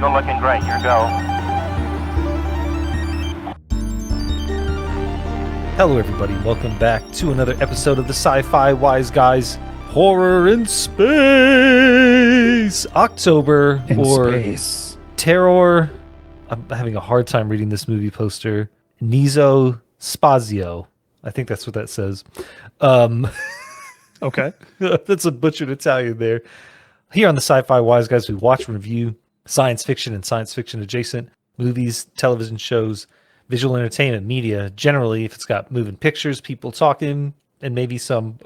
Eagle looking great. Your go. Hello, everybody. Welcome back to another episode of the Sci-Fi Wise Guys Horror in Space. October in or space. Terror. I'm having a hard time reading this movie poster. Nizo Spazio. I think that's what that says. Okay. That's a butchered Italian there. Here on the Sci-Fi Wise Guys, we watch and review science fiction and science fiction adjacent movies, television shows, visual entertainment, media. Generally, if it's got moving pictures, people talking, and maybe some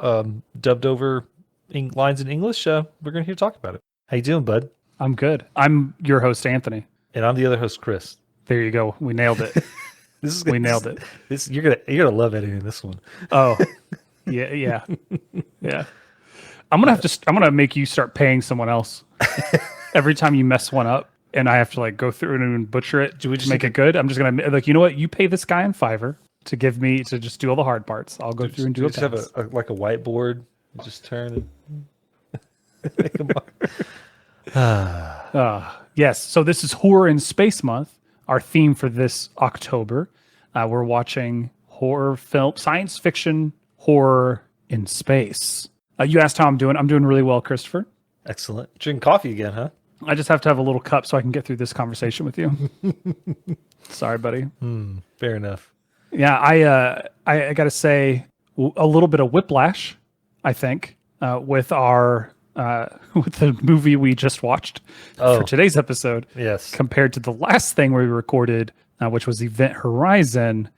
dubbed over lines in English, we're going to hear talk about it. How you doing, bud? I'm good. I'm your host, Anthony. And I'm the other host, Chris. There you go. We nailed it. We nailed it. You're gonna love editing this one. Oh, yeah. I'm gonna make you start paying someone else every time you mess one up, and I have to go through and butcher it. Do we just make it good? I'm just gonna you know what? You pay this guy in Fiverr to just do all the hard parts. I'll go through and do it. Just have a whiteboard. And just turn and make them up. Yes. So this is Horror in Space Month. Our theme for this October, we're watching horror film, science fiction horror in space. You asked how I'm doing. I'm doing really well, Christopher. Excellent. Drinking coffee again, huh? I just have to have a little cup so I can get through this conversation with you. Sorry, buddy. Fair enough. Yeah, I got to say a little bit of whiplash, I think, with our with the movie we just watched for today's episode. Yes. Compared to the last thing we recorded, which was Event Horizon,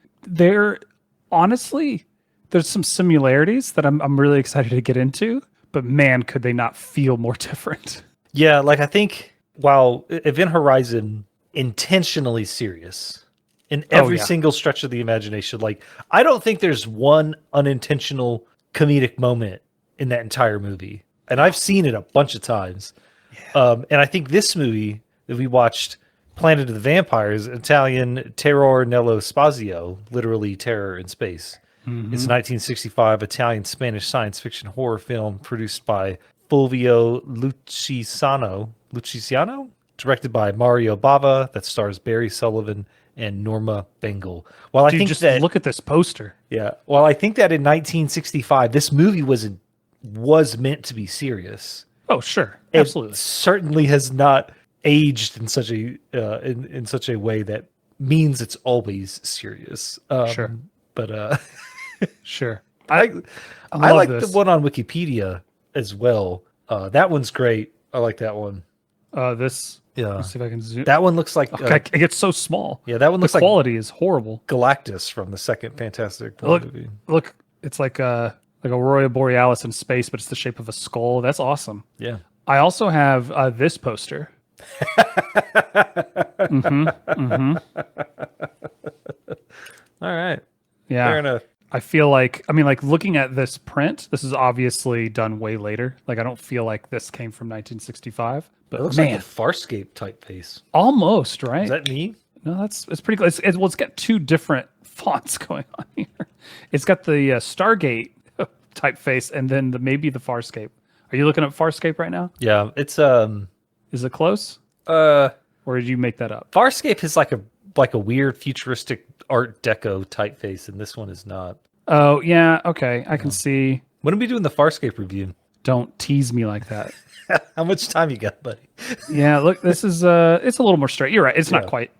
honestly, there's some similarities that I'm really excited to get into, but man, could they not feel more different. Yeah, I think while Event Horizon intentionally serious in every single stretch of the imagination, I don't think there's one unintentional comedic moment in that entire movie. And I've seen it a bunch of times. Yeah. And I think this movie that we watched, Planet of the Vampires, Italian Terror nello Spazio, literally terror in space. Mm-hmm. It's a 1965 Italian-Spanish science fiction horror film produced by Fulvio Luciano, directed by Mario Bava, that stars Barry Sullivan and Norma Bengal. Well, I think look at this poster. Yeah. Well, I think that in 1965, this movie was meant to be serious. Oh, sure, absolutely. It certainly has not aged in such a in such a way that means it's always serious. Sure, but sure. I like the one on Wikipedia as well. That one's great. I like that one. Let's see if I can zoom. That one looks like it gets so small. Yeah, that one looks the quality is horrible. Galactus from the second Fantastic Four movie. Look, it's like a Aurora Borealis in space, but it's the shape of a skull. That's awesome. Yeah. I also have this poster. All right. Yeah. Fair enough. I feel looking at this print, this is obviously done way later. I don't feel like this came from 1965. But it looks like a Farscape typeface. Almost, right? Is that me? No, it's pretty cool. It's got two different fonts going on here. It's got the Stargate typeface and then maybe the Farscape. Are you looking at Farscape right now? Yeah, it's Is it close? Or did you make that up? Farscape is like a weird futuristic Art Deco typeface, and this one is not. Oh yeah, okay, I can see. When are we doing the Farscape review? Don't tease me like that. How much time you got, buddy? Yeah, look, this is it's a little more straight. You're right. It's not quite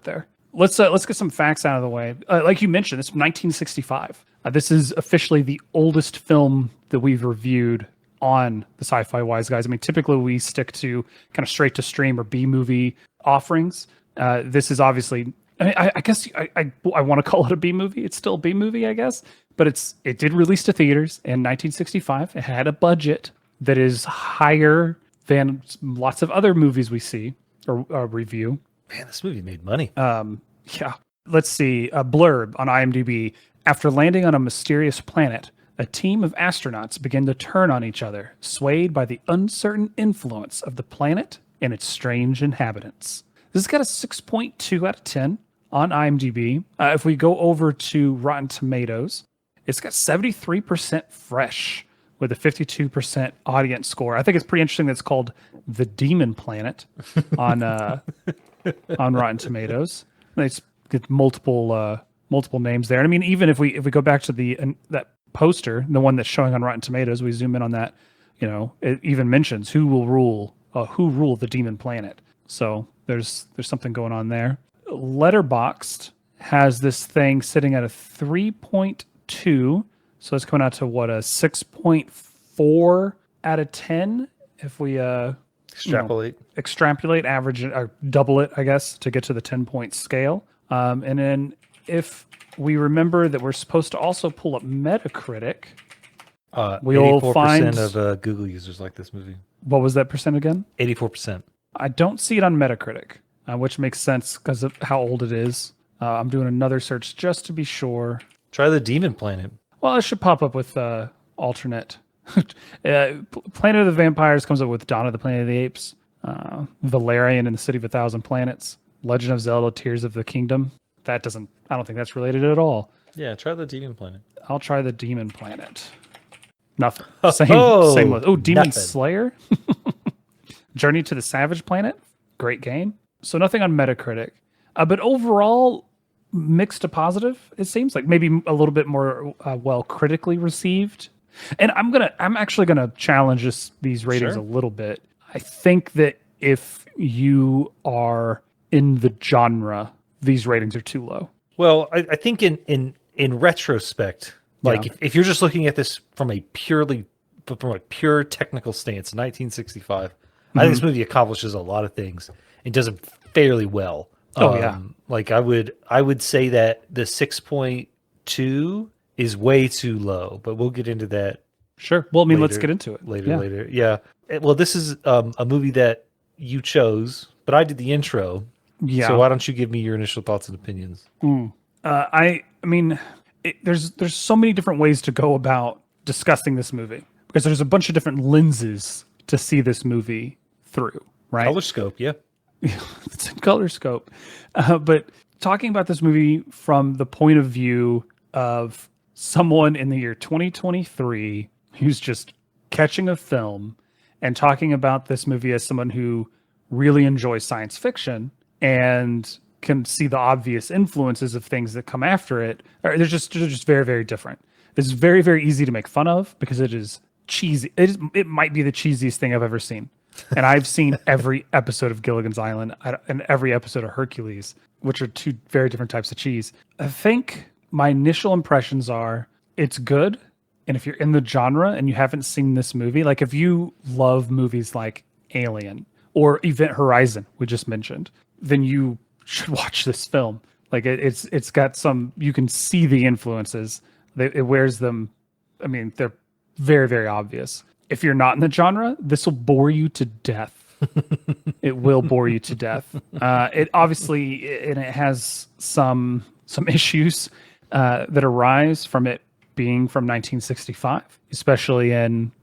there. Let's get some facts out of the way. Like you mentioned, it's 1965. This is officially the oldest film that we've reviewed on the Sci-Fi Wise Guys. I mean, typically we stick to kind of straight to stream or B movie offerings. This is obviously, I guess I want to call it a B movie. It's still a B movie, I guess, but it did release to theaters in 1965. It had a budget that is higher than lots of other movies we see or review. Man, this movie made money. Yeah. Let's see. A blurb on IMDb. After landing on a mysterious planet, a team of astronauts begin to turn on each other, swayed by the uncertain influence of the planet and its strange inhabitants. This has got a 6.2 out of 10 on IMDb. If we go over to Rotten Tomatoes, it's got 73% fresh with a 52% audience score. I think it's pretty interesting that it's called The Demon Planet on on Rotten Tomatoes. It's get multiple names there. And I mean, even if we go back to that poster, the one that's showing on Rotten Tomatoes, we zoom in on that, it even mentions who rule the Demon Planet. So there's something going on there. Letterboxd has this thing sitting at a 3.2. So it's coming out to what, a 6.4 out of 10 if we extrapolate, average it, or double it, I guess, to get to the 10-point scale. And then if we remember that we're supposed to also pull up Metacritic, we'll 84% find of Google users like this movie. What was that percent again? 84%. I don't see it on Metacritic, which makes sense because of how old it is. I'm doing another search just to be sure. Try the Demon Planet. Well, it should pop up with alternate. Planet of the Vampires comes up with Dawn of the Planet of the Apes, Valerian and the City of a Thousand Planets, Legend of Zelda: Tears of the Kingdom. I don't think that's related at all. Yeah, try the Demon Planet. I'll try the Demon Planet. Nothing. Same with Demon nothing. Slayer. Journey to the Savage Planet. Great game. So nothing on Metacritic. But overall, mixed to positive, it seems like maybe a little bit more well critically received. And I'm actually gonna challenge these ratings a little bit. I think that if you are in the genre, these ratings are too low. Well, I think in retrospect, like if you're just looking at this from a pure technical stance, 1965, I think this movie accomplishes a lot of things and does it fairly well. Like I would say that the 6.2 is way too low, but we'll get into that. Sure. Well, I mean, let's get into it later. Yeah. Well, this is a movie that you chose, but I did the intro. Yeah. So why don't you give me your initial thoughts and opinions? I mean, there's so many different ways to go about discussing this movie because there's a bunch of different lenses to see this movie through, right? Color scope, yeah. It's a color scope. But talking about this movie from the point of view of someone in the year 2023 who's just catching a film and talking about this movie as someone who really enjoys science fiction and can see the obvious influences of things that come after it. They're just very, very different. It's very, very easy to make fun of because it is cheesy. It might be the cheesiest thing I've ever seen. And I've seen every episode of Gilligan's Island and every episode of Hercules, which are two very different types of cheese. I think my initial impressions are it's good. And if you're in the genre and you haven't seen this movie, like if you love movies like Alien or Event Horizon, we just mentioned, then you should watch this film. Like it's got some, you can see the influences. It wears them. I mean, they're very, very obvious. If you're not in the genre, this will bore you to death. It will bore you to death. It obviously, and it has some issues that arise from it being from 1965, especially in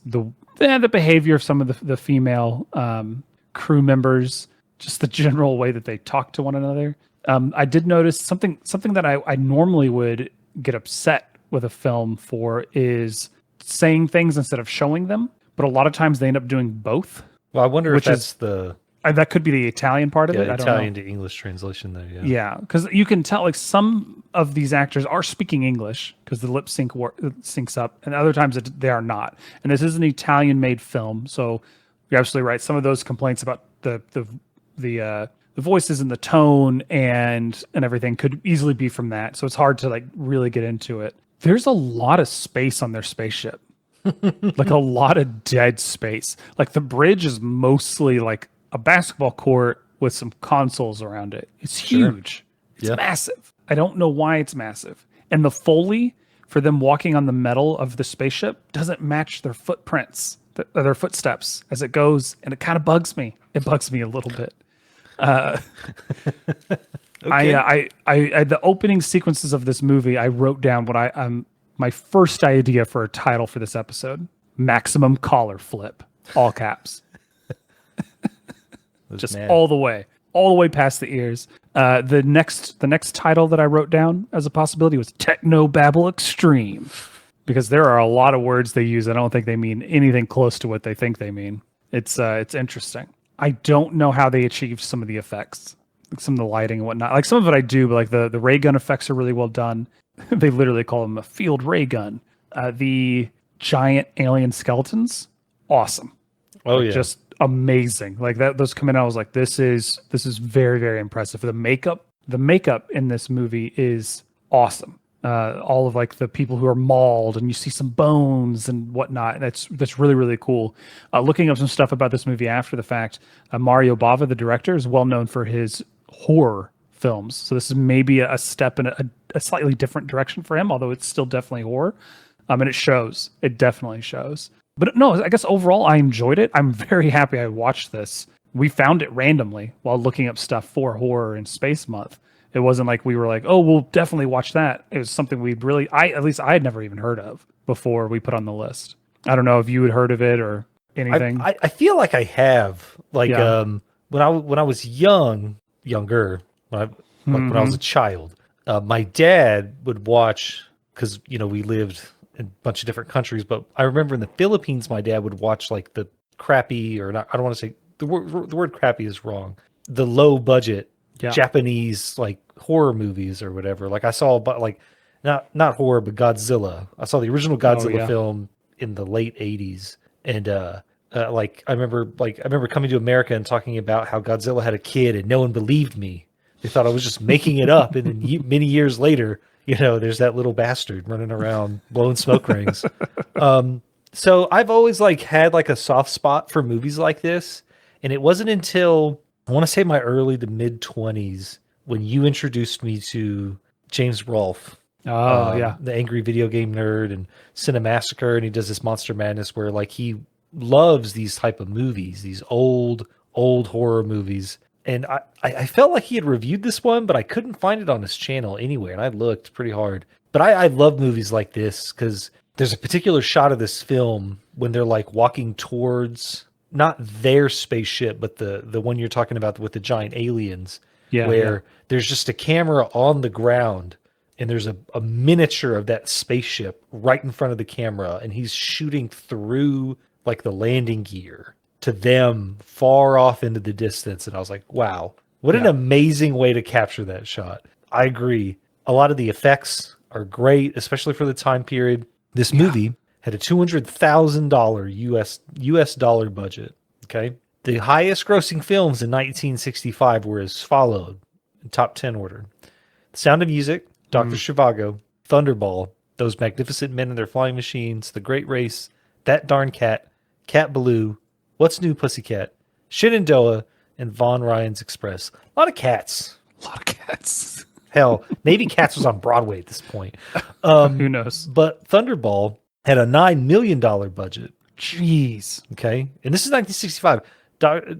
the behavior of some of the female crew members, just the general way that they talk to one another. I did notice something that I normally would get upset with a film for is saying things instead of showing them, but a lot of times they end up doing both. Well, I wonder if that's that could be the Italian part of it. I don't know. Italian to English translation there. Yeah, because you can tell like some of these actors are speaking English because the lip sync syncs up, and other times they are not. And this is an Italian-made film, so you're absolutely right. Some of those complaints about the voices and the tone and everything could easily be from that. So it's hard to like really get into it. There's a lot of space on their spaceship, like a lot of dead space. Like the bridge is mostly like a basketball court with some consoles around it. It's huge. It's massive. I don't know why it's massive. And the Foley for them walking on the metal of the spaceship doesn't match their footprints, their footsteps as it goes. And it kind of bugs me. It bugs me a little bit. Okay. I the opening sequences of this movie, I wrote down what my first idea for a title for this episode: Maximum Collar Flip, all caps, just all the way past the ears. The next title that I wrote down as a possibility was Technobabble Xtreme. because there are a lot of words they use. I don't think they mean anything close to what they think they mean. It's interesting. I don't know how they achieved some of the effects, like some of the lighting and whatnot. Like some of it I do, but like the ray gun effects are really well done. They literally call them a field ray gun. The giant alien skeletons, awesome. Oh like, yeah, just amazing. Like that, those come in. I was like, this is very, very impressive. The makeup in this movie is awesome. All of like the people who are mauled, and you see some bones and whatnot. That's really, really cool. Looking up some stuff about this movie after the fact, Mario Bava, the director, is well known for his horror films. So this is maybe a step in a slightly different direction for him, although it's still definitely horror. And it shows. It definitely shows. But no, I guess overall I enjoyed it. I'm very happy I watched this. We found it randomly while looking up stuff for horror and Space Month. It wasn't like we were like, oh, we'll definitely watch that. It was something at least I had never even heard of before we put on the list. I don't know if you had heard of it or anything. I feel like I have. Like when I was younger, when I was a child, my dad would watch, because we lived in a bunch of different countries, but I remember in the Philippines, my dad would watch like the crappy, or not, I don't want to say the word crappy is wrong, the low budget Japanese like horror movies or whatever. Like I saw, but like not horror, but Godzilla. I saw the original Godzilla film in the late 80s, and like I remember coming to America and talking about how Godzilla had a kid, and no one believed me. They thought I was just making it up, and then many years later, there's that little bastard running around blowing smoke rings. So I've always like had like a soft spot for movies like this, and it wasn't until I want to say my early to mid 20s when you introduced me to James Rolfe. The angry video game nerd, and Cinemassacre, and he does this Monster Madness where like he loves these type of movies, these old horror movies. And I felt like he had reviewed this one, but I couldn't find it on his channel anywhere, and I looked pretty hard. But I love movies like this because there's a particular shot of this film when they're like walking towards not their spaceship, but the one you're talking about with the giant aliens, where there's just a camera on the ground, and there's a miniature of that spaceship right in front of the camera, and he's shooting through like the landing gear to them far off into the distance. And I was like, wow, what an amazing way to capture that shot. I agree. A lot of the effects are great, especially for the time period. This movie had a $200,000 US dollar budget. Okay. The highest grossing films in 1965 were as followed in top 10 order: The Sound of Music, Dr. Zhivago, Thunderball, Those Magnificent Men and Their Flying Machines, The Great Race, That Darn Cat, Cat Ballou, What's New Pussycat, Shenandoah, and Von Ryan's Express. A lot of cats. Hell, maybe Cats was on Broadway at this point. Who knows? But Thunderball had a $9 million budget. Jeez. Okay. And this is 1965.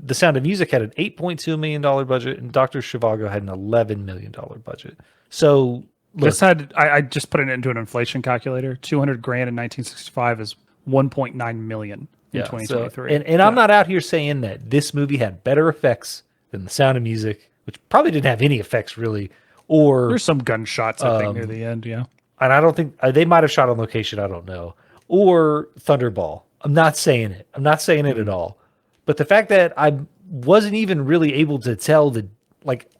The Sound of Music had an $8.2 million budget, and Dr. Zhivago had an $11 million budget. So look, this had, I just put it into an inflation calculator. 200 grand in 1965 is 1.9 million in 2023. So, and I'm not out here saying that this movie had better effects than The Sound of Music, which probably didn't have any effects really. Or there's some gunshots, I think, near the end. Yeah. And I don't think they might have shot on location. I don't know. Or Thunderball. I'm not saying it. I'm not saying it at all. But the fact that I wasn't even really able to tell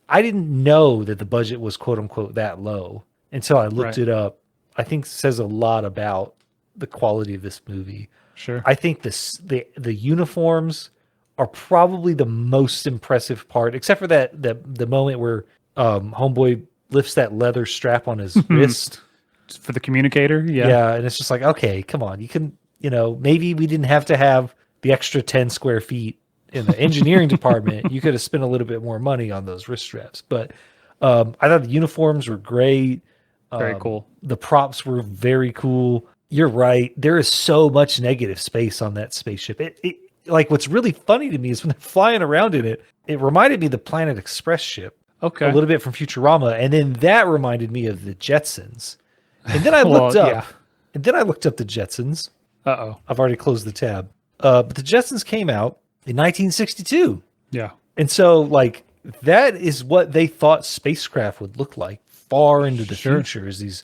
I didn't know that the budget was quote unquote that low until I looked it up, I think says a lot about the quality of this movie. Sure. I think the uniforms are probably the most impressive part, except for the moment where Homeboy lifts that leather strap on his wrist. For the communicator? Yeah. Yeah, and it's just like, okay, come on. You can, maybe we didn't have to have the extra 10 square feet in the engineering department. You could have spent a little bit more money on those wrist straps. But I thought the uniforms were great. Very cool. The props were very cool. You're right. There is so much negative space on that spaceship. It like what's really funny to me is when they're flying around in it, it reminded me of the Planet Express ship. Okay. A little bit from Futurama. And then that reminded me of the Jetsons. And then I looked up. Yeah. And then I looked up the Jetsons. Uh-oh. I've already closed the tab. But the Jetsons came out in 1962. Yeah. And so, that is what they thought spacecraft would look like far into the future, is these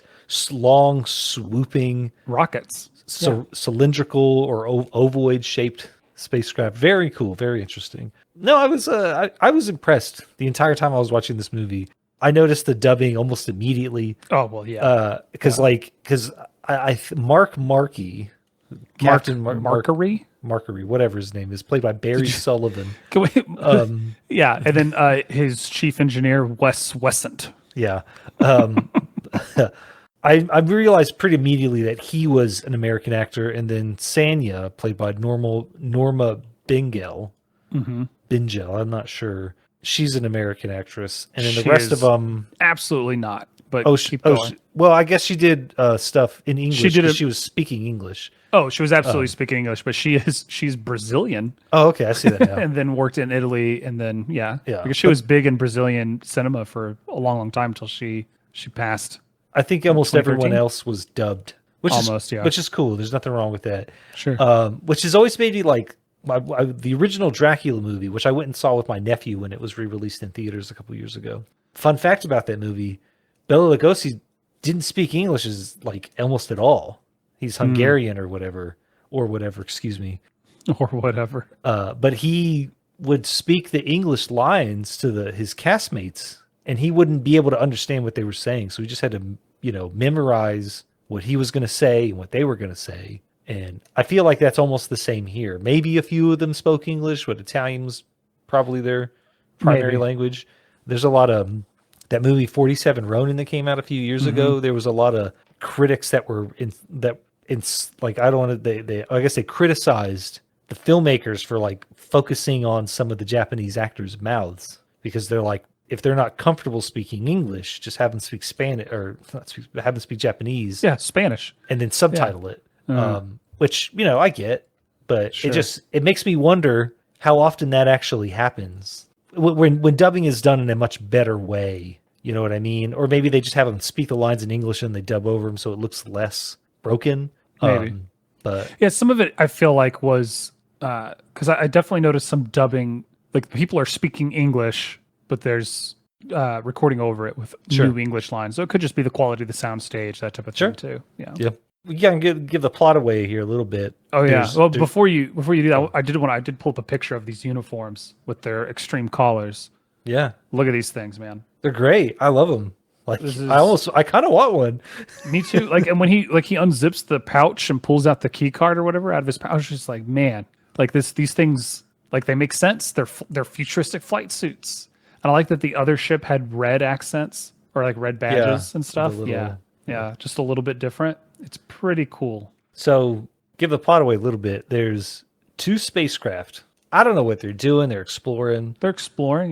long swooping rockets, cylindrical or ovoid shaped spacecraft. Very cool, very interesting. No, I was impressed the entire time I was watching this movie. I noticed the dubbing almost immediately. Oh well, yeah, because Mark Markey, Captain Markery, whatever his name is, played by Barry Sullivan. Yeah, and then his chief engineer Wes Wessant. Yeah. I realized pretty immediately that he was an American actor, and then Sanya, played by Norma Bingel. Bingel, I'm not sure. She's an American actress, and then the rest of them absolutely not. But well, I guess she did stuff in English. She was speaking English. Oh, she was absolutely speaking English, but she's Brazilian. Oh, okay, I see that now. And then worked in Italy, and then because she was big in Brazilian cinema for a long time until she passed. I think almost everyone else was dubbed, which which is cool. There's nothing wrong with that. Sure. Which has always made me like the original Dracula movie, which I went and saw with my nephew when it was re-released in theaters a couple years ago. Fun fact about that movie: Bela Lugosi didn't speak English like almost at all. He's Hungarian or whatever. Excuse me, or whatever. But he would speak the English lines to his castmates, and he wouldn't be able to understand what they were saying. So he just had to, memorize what he was going to say and what they were going to say. And I feel like that's almost the same here. Maybe a few of them spoke English, but Italian was probably their primary language. There's a lot of that movie 47 Ronin that came out a few years ago. There was a lot of critics that were I guess they criticized the filmmakers for like focusing on some of the Japanese actors' mouths, because they're like, if they're not comfortable speaking English, just have them speak Spanish or have them speak Japanese. Yeah, Spanish. And then subtitle it. Which, I get, but it makes me wonder how often that actually happens when dubbing is done in a much better way. You know what I mean? Or maybe they just have them speak the lines in English and they dub over them so it looks less broken. Maybe. But yeah, some of it I feel like was because I definitely noticed some dubbing, like people are speaking English, but there's recording over it with new English lines. So it could just be the quality of the sound stage, that type of thing too. Yeah. We can give the plot away here a little bit. Oh yeah. Well, before you do that, I did pull up a picture of these uniforms with their extreme collars. Yeah. Look at these things, man. They're great. I love them. Like I kind of want one. Me too. Like, and when he unzips the pouch and pulls out the key card or whatever out of his pouch, just like, man, like these things, like they make sense. They're futuristic flight suits. And I like that the other ship had red accents or like red badges and stuff. Yeah, just a little bit different. It's pretty cool. So, give the plot away a little bit. There's two spacecraft. I don't know what they're doing. They're exploring.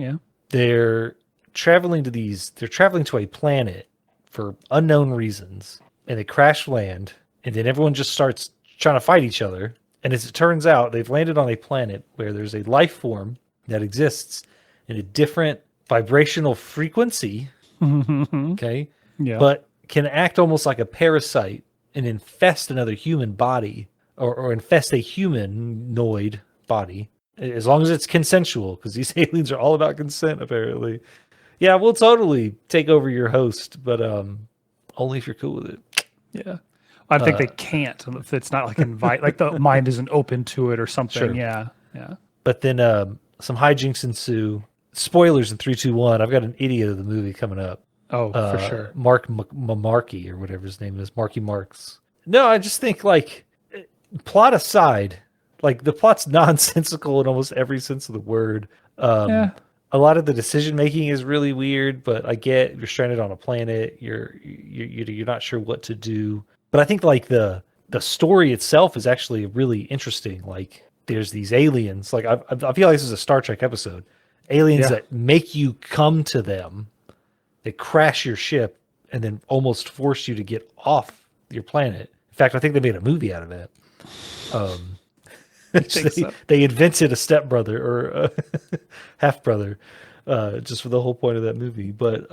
Yeah. They're traveling to a planet for unknown reasons, and they crash land, and then everyone just starts trying to fight each other. And as it turns out, they've landed on a planet where there's a life form that exists in a different vibrational frequency. Okay. Yeah. But can act almost like a parasite and infest another human body or infest a humanoid body, as long as it's consensual, because these aliens are all about consent, apparently. Yeah, we'll totally take over your host, but only if you're cool with it. Yeah. I think they can't if it's not like like the mind isn't open to it or something. Sure. Yeah. But then some hijinks ensue. Spoilers in 3, 2, 1. I've got an idiot of the movie coming up. Oh, for sure. Mark Markey or whatever his name is, Marky Marks. No, I just think, like, plot aside, like the plot's nonsensical in almost every sense of the word. A lot of the decision making is really weird, but I get you're stranded on a planet. You're not sure what to do. But I think like the story itself is actually really interesting. Like there's these aliens. Like I feel like this is a Star Trek episode. Aliens that make you come to them. They crash your ship and then almost force you to get off your planet. In fact, I think they made a movie out of that. They invented a stepbrother or a half brother, just for the whole point of that movie. But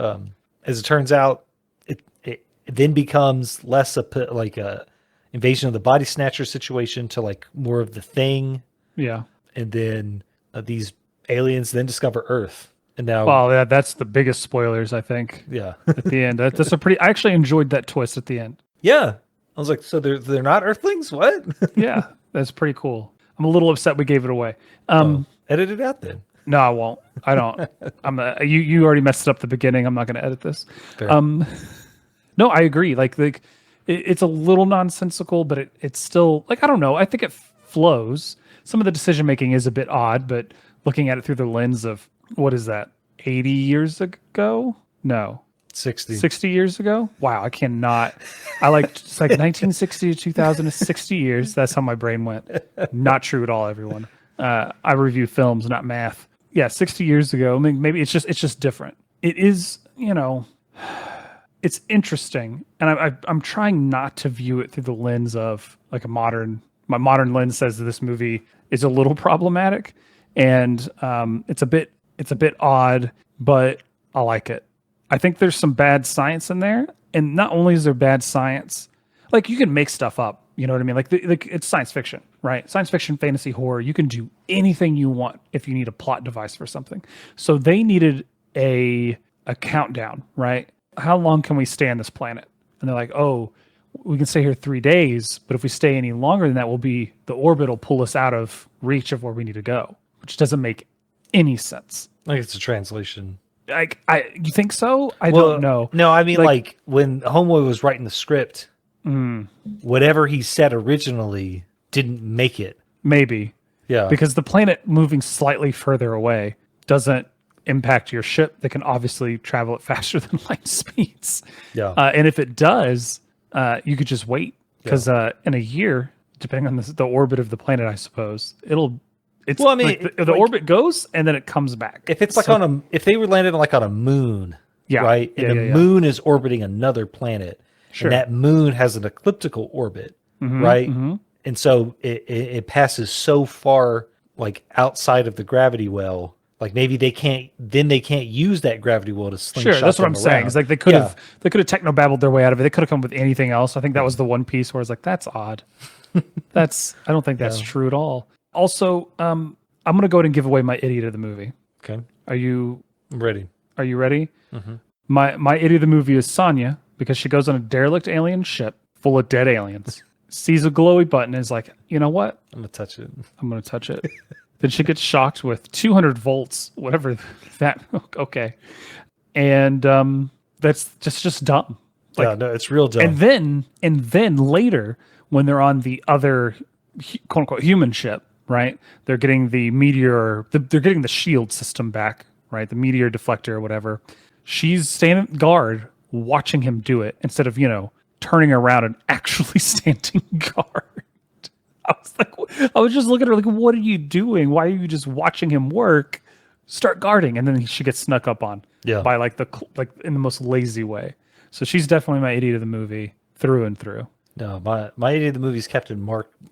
as it turns out, it then becomes less like a invasion of the body snatcher situation to like more of the Thing. Yeah. And then these aliens then discover Earth. And now, well, yeah, that's the biggest spoilers, I think. yeah, At the end, that's a pretty. I actually enjoyed that twist at the end. yeah. I was like, so they're not Earthlings? What? Yeah, that's pretty cool. I'm a little upset we gave it away. Edit it out then. No, I won't. I don't. You already messed up the beginning. I'm not going to edit this. Fair. No, I agree. Like it's a little nonsensical, but it's still like, I don't know. I think it flows. Some of the decision making is a bit odd, but looking at it through the lens of what is that? 80 years ago? No. 60 years ago? Wow, I cannot. It's like 1960 to 2000 is 60 years. That's how my brain went. Not true at all, everyone. I review films, not math. Yeah, 60 years ago. I mean, maybe it's just different. It is, it's interesting, and I'm trying not to view it through the lens of like my modern lens says that this movie is a little problematic, and it's a bit odd, but I like it. I think there's some bad science in there, and not only is there bad science, like you can make stuff up. You know what I mean? Like it's science fiction, right? Science fiction, fantasy, horror. You can do anything you want if you need a plot device for something. So they needed a countdown, right? How long can we stay on this planet? And they're like, oh, we can stay here 3 days, but if we stay any longer than that, the orbit will pull us out of reach of where we need to go, which doesn't make any sense. Like it's a translation. You think so? I don't know. No, I mean, like when Homeboy was writing the script, whatever he said originally didn't make it. Maybe. Yeah. Because the planet moving slightly further away doesn't impact your ship. They can obviously travel at faster than light speeds. Yeah. And if it does, you could just wait. Because in a year, depending on the orbit of the planet, I suppose, the orbit goes and then it comes back. If it's like if they were landed like on a moon, right? And the moon is orbiting another planet, and that moon has an elliptical orbit, right? Mm-hmm. And so it passes so far like outside of the gravity well, like maybe they can't use that gravity well to slingshot. Sure, that's what I'm saying. It's like they could have technobabbled their way out of it. They could have come with anything else. I think that was the one piece where it's like, that's odd. I don't think that's true at all. Also, I'm going to go ahead and give away my idiot of the movie. Okay. I'm ready. Are you ready? Mm-hmm. My idiot of the movie is Sonya, because she goes on a derelict alien ship full of dead aliens, sees a glowy button, and is like, you know what? I'm going to touch it. I'm going to touch it. Then she gets shocked with 200 volts, whatever that, okay. And that's just dumb. Like, yeah, no, it's real dumb. And then later, when they're on the other quote unquote human ship, right? They're getting the meteor, they're getting the shield system back, right? The meteor deflector or whatever. She's standing guard watching him do it instead of, turning around and actually standing guard. I was just looking at her like, what are you doing? Why are you just watching him work? Start guarding. And then she gets snuck up on by like in the most lazy way. So she's definitely my idiot of the movie through and through. No, my idiot of the movie is Captain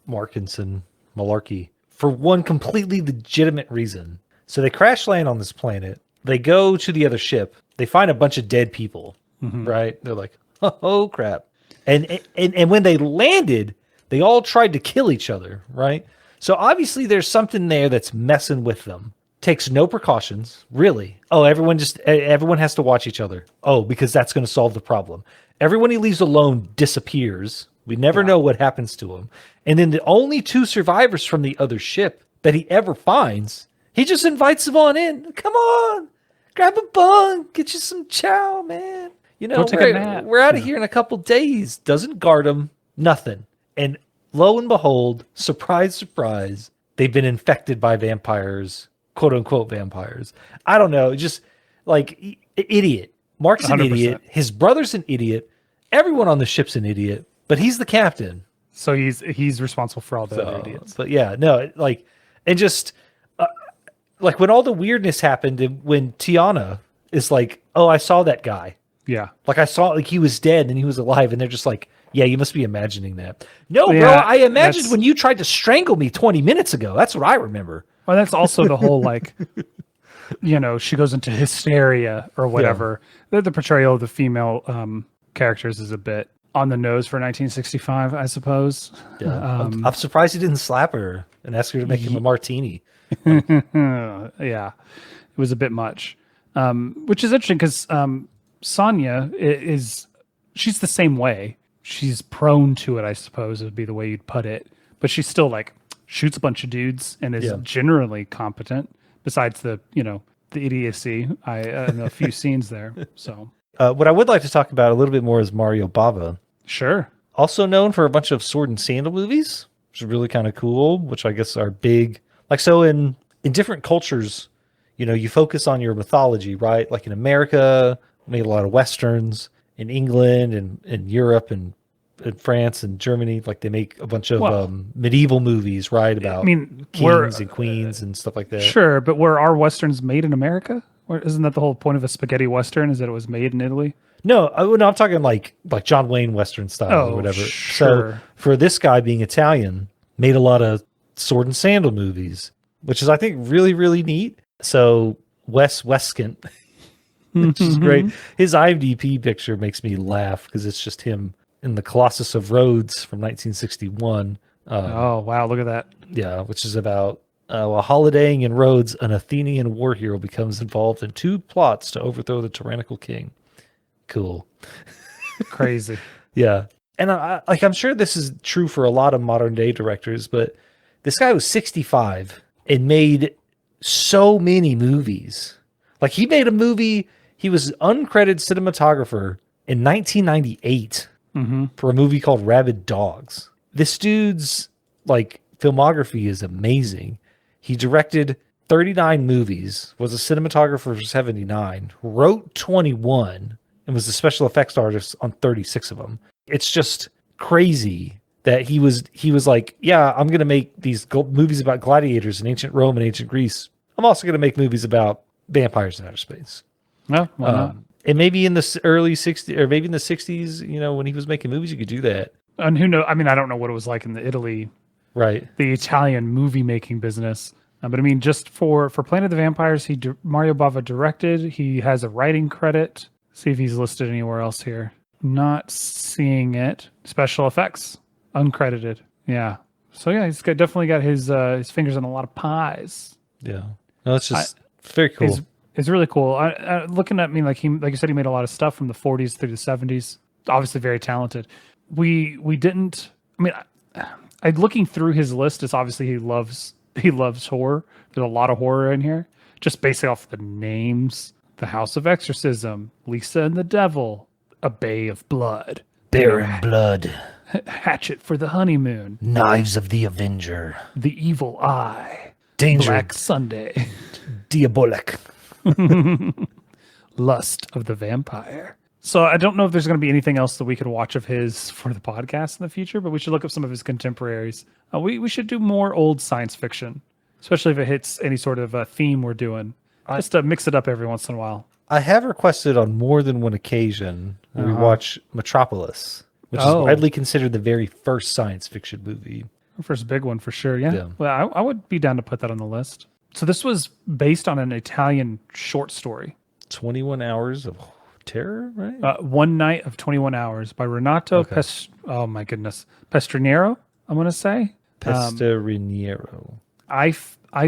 Markinson Malarkey, for one completely legitimate reason. So they crash land on this planet. They go to the other ship. They find a bunch of dead people, right? They're like, oh crap. And when they landed, they all tried to kill each other, right? So obviously there's something there that's messing with them. Takes no precautions, really. Oh, everyone has to watch each other. Oh, because that's going to solve the problem. Everyone he leaves alone disappears. We never know what happens to him. And then the only two survivors from the other ship that he ever finds, he just invites them on in. Come on, grab a bunk, get you some chow, man. We're out of here in a couple days. Doesn't guard them, nothing. And lo and behold, surprise, surprise, they've been infected by vampires, quote unquote vampires. I don't know, just like idiot. Mark's an 100%. Idiot. His brother's an idiot. Everyone on the ship's an idiot, but he's the captain. So he's responsible for all the other idiots. But yeah, no, like, and just like when all the weirdness happened, and when Tiana is like, oh, I saw that guy. Yeah. Like I saw, like he was dead and he was alive, and they're just like, yeah, you must be imagining that. No, bro, I imagined when you tried to strangle me 20 minutes ago. That's what I remember. Well, that's also the whole like, she goes into hysteria or whatever. Yeah. The portrayal of the female characters is a bit on the nose for 1965, I suppose. Yeah. I'm surprised he didn't slap her and ask her to make him a martini. Yeah, it was a bit much. Which is interesting because Sonya she's the same way. She's prone to it, I suppose, would be the way you'd put it. But she's still like shoots a bunch of dudes and is generally competent. Besides the idiocy, in a few scenes there. So, what I would like to talk about a little bit more is Mario Bava. Sure. Also known for a bunch of sword and sandal movies, which is really kind of cool. Which I guess are big. Like so in different cultures, you focus on your mythology, right? Like in America, made a lot of westerns. In England and in Europe and in France and Germany, like they make a bunch of medieval movies, right? About kings and queens and stuff like that. Sure, but were our westerns made in America? Or isn't that the whole point of a spaghetti western? Is that it was made in Italy? No, I'm talking like John Wayne western style or whatever. Sure. So for this guy being Italian, made a lot of sword and sandal movies, which is I think really really neat. So Wes Weskin. Which is great. His IMDb picture makes me laugh because it's just him in the Colossus of Rhodes from 1961. Oh, wow. Look at that. Yeah, which is about while holidaying in Rhodes, an Athenian war hero becomes involved in 2 plots to overthrow the tyrannical king. Cool. Crazy. Yeah. And I'm sure this is true for a lot of modern day directors, but this guy was 65 and made so many movies. Like he made a movie. He was uncredited cinematographer in 1998 for a movie called Rabid Dogs. This dude's like filmography is amazing. He directed 39 movies, was a cinematographer for 79, wrote 21, and was a special effects artist on 36 of them. It's just crazy that he was like, yeah, I'm going to make these movies about gladiators in ancient Rome and ancient Greece. I'm also going to make movies about vampires in outer space. No, why not? And maybe in the early 60s or maybe in the 60s, when he was making movies, you could do that. And who knows? I mean, I don't know what it was like in the Italy, right? The Italian movie making business. But I mean, just for Planet of the Vampires, Mario Bava directed. He has a writing credit. See if he's listed anywhere else here. Not seeing it. Special effects, uncredited. Yeah. So yeah, definitely got his fingers on a lot of pies. Yeah. No, it's just very cool. It's really cool. Looking at me, like you said, he made a lot of stuff from the 40s through the 70s. Obviously, very talented. We didn't. I mean, looking through his list, is obviously he loves horror. There's a lot of horror in here. Just based off the names: The House of Exorcism, Lisa and the Devil, A Bay of Blood, Bearing Blood, Hatchet for the Honeymoon, Knives of the Avenger, The Evil Eye, Danger, Black Sunday, Diabolic. Lust of the Vampire. So I don't know if there's going to be anything else that we could watch of his for the podcast in the future, but we should look up some of his contemporaries. We should do more old science fiction, especially if it hits any sort of theme we're doing. Just to mix it up every once in a while. I have requested on more than one occasion we watch Metropolis, which is widely considered the very first science fiction movie. First big one for sure, yeah. Well, I would be down to put that on the list. So this was based on an Italian short story. 21 Hours of Terror, right? One Night of 21 Hours by Renato Pestriniero, I'm going to say. Pestriniero. I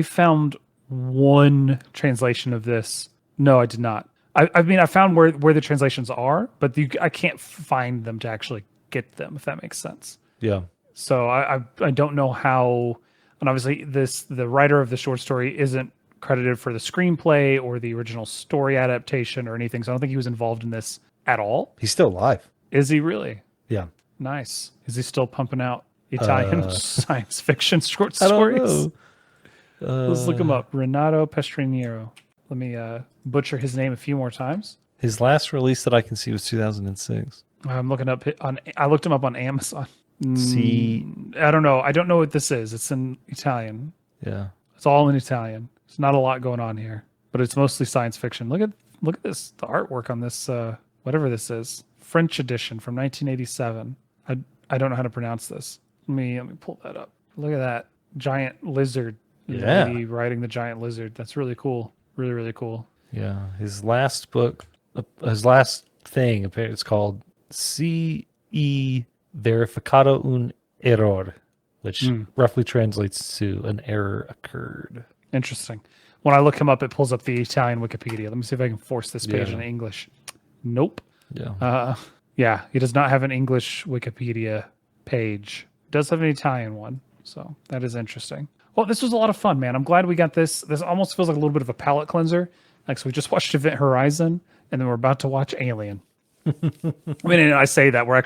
found one translation of this. No, I did not. I mean, I found where the translations are, but I can't find them to actually get them, if that makes sense. Yeah. So I don't know how... And obviously, the writer of the short story isn't credited for the screenplay or the original story adaptation or anything. So I don't think he was involved in this at all. He's still alive. Is he really? Yeah. Nice. Is he still pumping out Italian science fiction short stories? I don't know. Let's look him up. Renato Pestriniero. Let me butcher his name a few more times. His last release that I can see was 2006. I'm looking up I looked him up on Amazon. I don't know. I don't know what this is. It's in Italian. Yeah. It's all in Italian. There's not a lot going on here, but it's mostly science fiction. Look at this, the artwork on this, whatever this is. French edition from 1987. I don't know how to pronounce this. Let me pull that up. Look at that giant lizard. Yeah. Lady riding the giant lizard. That's really cool. Really, really cool. Yeah. His last book, his last thing, apparently it's called Ce Verificado un error, which roughly translates to an error occurred. Interesting. when I look him up, it pulls up the Italian Wikipedia. Let me see if I can force this page into English. Nope. Yeah. Yeah, he does not have an English Wikipedia page. Does have an Italian one, so that is interesting. Well, this was a lot of fun, man. I'm glad we got this. This almost feels like a little bit of a palate cleanser. Like, so we just watched Event Horizon, and then we're about to watch Alien. I mean, and I say that we're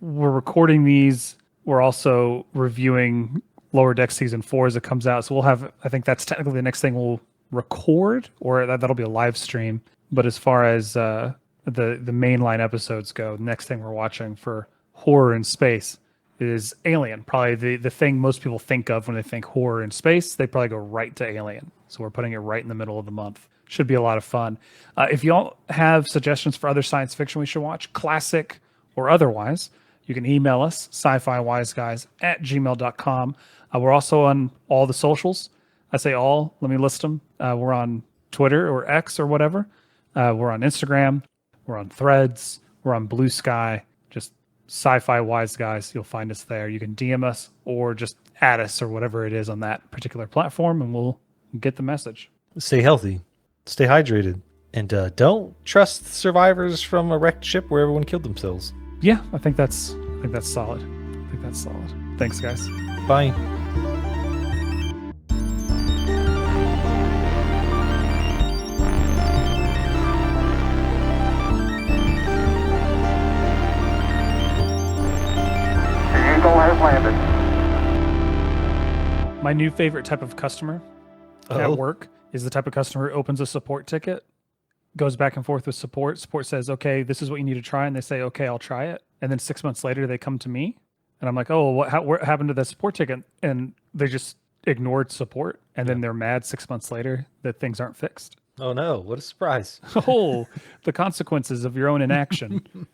recording these. We're also reviewing Lower Deck season 4 as it comes out. So we'll have. I think that's technically the next thing we'll record, or that'll be a live stream. But as far as the mainline episodes go, the next thing we're watching for horror in space is Alien. Probably the thing most people think of when they think horror in space. They probably go right to Alien. So we're putting it right in the middle of the month. Should be a lot of fun. If y'all have suggestions for other science fiction we should watch, classic or otherwise, you can email us, scifiwiseguys@gmail.com. We're also on all the socials. I say all, let me list them. We're on Twitter or X or whatever. We're on Instagram. We're on Threads. We're on Blue Sky. Just Sci-Fi Wise Guys. You'll find us there. You can DM us or just add us or whatever it is on that particular platform, and we'll get the message. Stay healthy, stay hydrated, and don't trust survivors from a wrecked ship where everyone killed themselves. Yeah, I think that's solid. Thanks, guys. Bye. Has landed. My new favorite type of customer at work is the type of customer who opens a support ticket, goes back and forth with support. Support says, okay, this is what you need to try. And they say, okay, I'll try it. And then 6 months later, they come to me and I'm like, oh, what happened to the support ticket? And they just ignored support. And then they're mad 6 months later that things aren't fixed. Oh no, what a surprise. Oh, the consequences of your own inaction.